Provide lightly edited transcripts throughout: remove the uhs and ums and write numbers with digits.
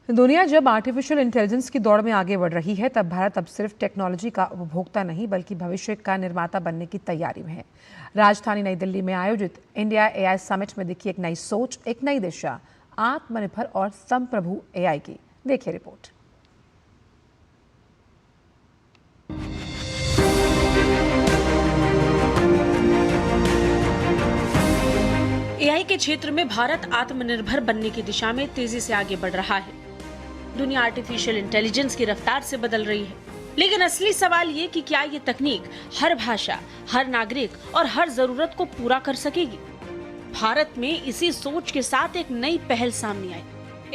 दुनिया जब artificial intelligence की दौड़ में आगे बढ़ रही है, तब भारत अब सिर्फ टेक्नोलॉजी का उपभोक्ता नहीं बल्कि भविष्य का निर्माता बनने की तैयारी में है। राजधानी नई दिल्ली में आयोजित इंडिया एआई समिट में दिखी एक नई सोच, एक नई दिशा, आत्मनिर्भर और संप्रभु एआई की। देखिए रिपोर्ट। एआई के क्षेत्र में भारत आत्मनिर्भर बनने की दिशा में तेजी से आगे बढ़ रहा है। दुनिया आर्टिफिशियल इंटेलिजेंस की रफ्तार से बदल रही है, लेकिन असली सवाल ये कि क्या ये तकनीक हर भाषा, हर नागरिक और हर जरूरत को पूरा कर सकेगी। भारत में इसी सोच के साथ एक नई पहल सामने आई,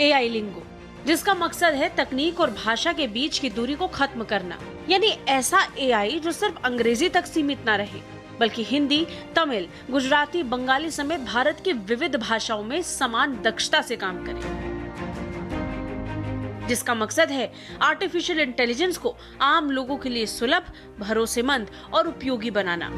एआई लिंगो, जिसका मकसद है तकनीक और भाषा के बीच की दूरी को खत्म करना। यानी ऐसा एआई जो सिर्फ अंग्रेजी तक सीमित न रहे, बल्कि हिंदी, तमिल, गुजराती, बंगाली समेत भारत की विविध भाषाओं में समान दक्षता से काम करे, जिसका मकसद है आर्टिफिशियल इंटेलिजेंस को आम लोगों के लिए सुलभ, भरोसेमंद और उपयोगी बनाना।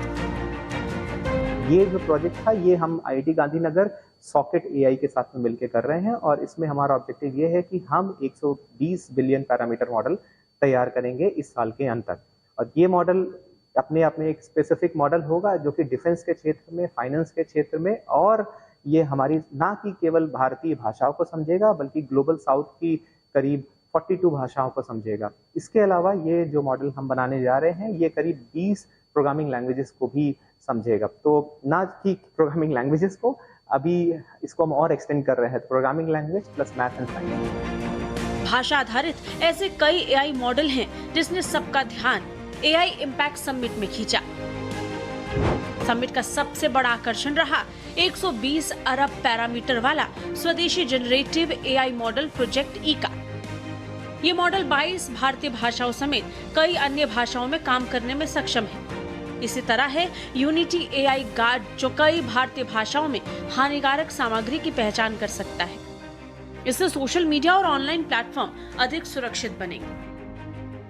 ये जो प्रोजेक्ट था ये हम आईआईटी गांधीनगर सॉकेट एआई के साथ में मिलकर कर रहे हैं और इसमें हमारा ऑब्जेक्टिव ये है कि हम 120 बिलियन पैरामीटर मॉडल तैयार करेंगे इस साल के अंत तक। और ये मॉडल अपने आप में एक स्पेसिफिक मॉडल होगा जो कि डिफेंस के क्षेत्र में, फाइनेंस के क्षेत्र में, और ये हमारी ना कि केवल भारतीय भाषाओं को समझेगा बल्कि ग्लोबल साउथ की करीब 42 भाषाओं को समझेगा। इसके अलावा ये जो मॉडल हम बनाने जा रहे हैं ये करीब 20 प्रोग्रामिंग लैंग्वेजेस को भी समझेगा। तो ना कि प्रोग्रामिंग लैंग्वेजेस को, अभी इसको हम और एक्सटेंड कर रहे हैं, programming language plus math and science. भाषा आधारित ऐसे कई एआई मॉडल हैं जिसने सबका ध्यान एआई इम्पैक्ट समिट में खींचा। समिट का सबसे बड़ा आकर्षण रहा 120 अरब पैरामीटर वाला स्वदेशी जनरेटिव एआई मॉडल प्रोजेक्ट ईका। ये मॉडल 22 भारतीय भाषाओं समेत कई अन्य भाषाओं में काम करने में सक्षम है। इसी तरह है यूनिटी एआई गार्ड, जो कई भारतीय भाषाओं में हानिकारक सामग्री की पहचान कर सकता है। इससे सोशल मीडिया और ऑनलाइन प्लेटफॉर्म अधिक सुरक्षित बनेंगे।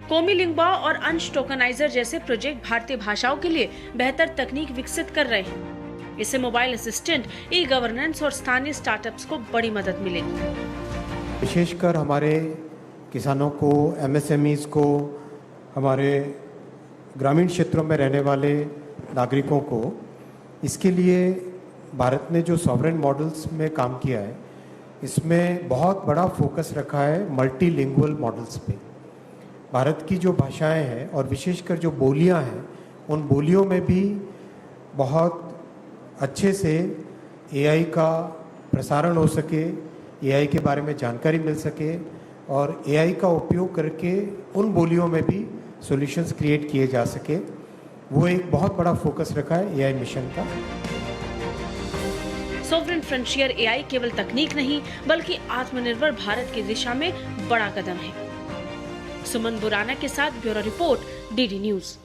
कोमी लिंगुआ और अंश टोकनाइजर जैसे प्रोजेक्ट भारतीय भाषाओं के लिए बेहतर तकनीक विकसित कर रहे हैं। इससे मोबाइल असिस्टेंट, ई गवर्नेंस और स्थानीय स्टार्टअप्स को बड़ी मदद मिलेगी। विशेषकर हमारे किसानों को, एमएसएमईज को, हमारे ग्रामीण क्षेत्रों में रहने वाले नागरिकों को, इसके लिए भारत ने जो सॉवरेन मॉडल्स में काम किया है, इसमें बहुत बड़ा फोकस रखा है मल्टीलिंगुअल मॉडल्स पे। भारत की जो भाषाएं हैं और विशेषकर जो बोलियां हैं, उन बोलियों में भी बहुत अच्छे से एआई का प्रसारण हो सके, एआई के बारे में जानकारी मिल सके और एआई का उपयोग करके उन बोलियों में भी सॉल्यूशंस क्रिएट किए जा सके। वो एक बहुत बड़ा फोकस रखा है एआई मिशन का। सॉवरेन फ्रंटियर एआई केवल तकनीक नहीं बल्कि आत्मनिर्भर भारत की दिशा में बड़ा कदम है। सुमन बुराना के साथ ब्यूरो रिपोर्ट, डीडी न्यूज।